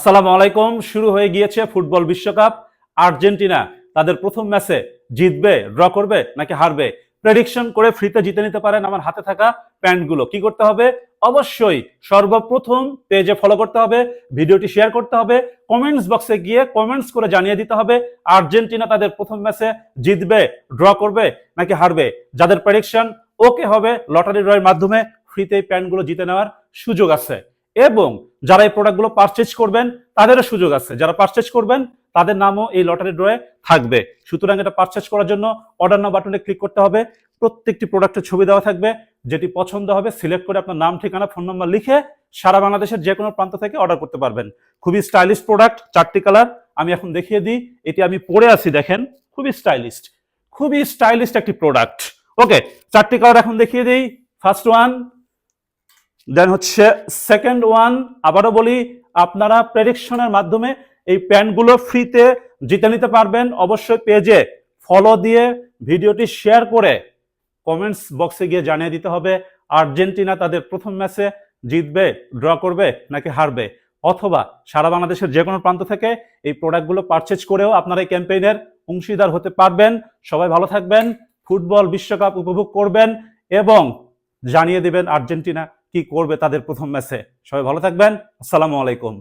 আসসালামু আলাইকুম। শুরু হয়ে গিয়েছে ফুটবল বিশ্বকাপ। আর্জেন্টিনা তাদের প্রথম ম্যাচে জিতবে, ড্র করবে নাকি হারবে? প্রেডিকশন করে ফ্রিতে জিতে নিতে পারেন আমার হাতে থাকা প্যান্টগুলো। কি করতে হবে? অবশ্যই সর্বপ্রথম পেজে ফলো করতে হবে, ভিডিওটি শেয়ার করতে হবে, কমেন্টস বক্সে গিয়ে কমেন্টস করে জানিয়ে দিতে হবে আর্জেন্টিনা তাদের প্রথম ম্যাচে জিতবে, ড্র করবে নাকি হারবে। যাদের প্রেডিকশন ওকে হবে, লটারি ড্রয়ের মাধ্যমে ফ্রিতে এই প্যান্টগুলো জিতে নেওয়ার সুযোগ আছে। এবং যারা এই প্রোডাক্টগুলো পারচেজ করবেন তাদেরও সুযোগ আছে। যারা পারচেজ করবেন তাদের নামও এই লটারি ড্রয়ে থাকবে। সুতরাং এটা পারচেজ করার জন্য অর্ডার নাও বাটনে ক্লিক করতে হবে। প্রত্যেকটি প্রোডাক্টের ছবি দেওয়া থাকবে। যেটি পছন্দ হবে সিলেক্ট করে আপনার নাম, ঠিকানা, ফোন নাম্বার লিখে সারা বাংলাদেশের যে কোনো প্রান্ত থেকে অর্ডার করতে পারবেন। খুবই স্টাইলিশ প্রোডাক্ট, 4টি কালার আমি এখন দেখিয়ে দিই। এটি আমি পরে আছি, দেখেন খুবই স্টাইলিশ একটি প্রোডাক্ট। ওকে, 4টি কালার এখন দেখিয়ে দিই। ফার্স্ট ওয়ান, দেন হচ্ছে সেকেন্ড ওয়ান। আবারও বলি, আপনারা প্রেডিকশনের মাধ্যমে এই প্যান্টগুলো ফ্রিতে জিতে নিতে পারবেন। অবশ্যই পেজে ফলো দিয়ে ভিডিওটি শেয়ার করে কমেন্টস বক্সে গিয়ে জানিয়ে দিতে হবে আর্জেন্টিনা তাদের প্রথম ম্যাচে জিতবে, ড্র করবে নাকি হারবে। অথবা সারা বাংলাদেশের যে কোনো প্রান্ত থেকে এই প্রোডাক্টগুলো পারচেজ করেও আপনারা এই ক্যাম্পেইনের অংশীদার হতে পারবেন। সবাই ভালো থাকবেন, ফুটবল বিশ্বকাপ উপভোগ করবেন এবং জানিয়ে দিবেন আর্জেন্টিনা কি করবে তাদের প্রথম ম্যাচে। সবাই ভালো থাকবেন। আসসালামু আলাইকুম।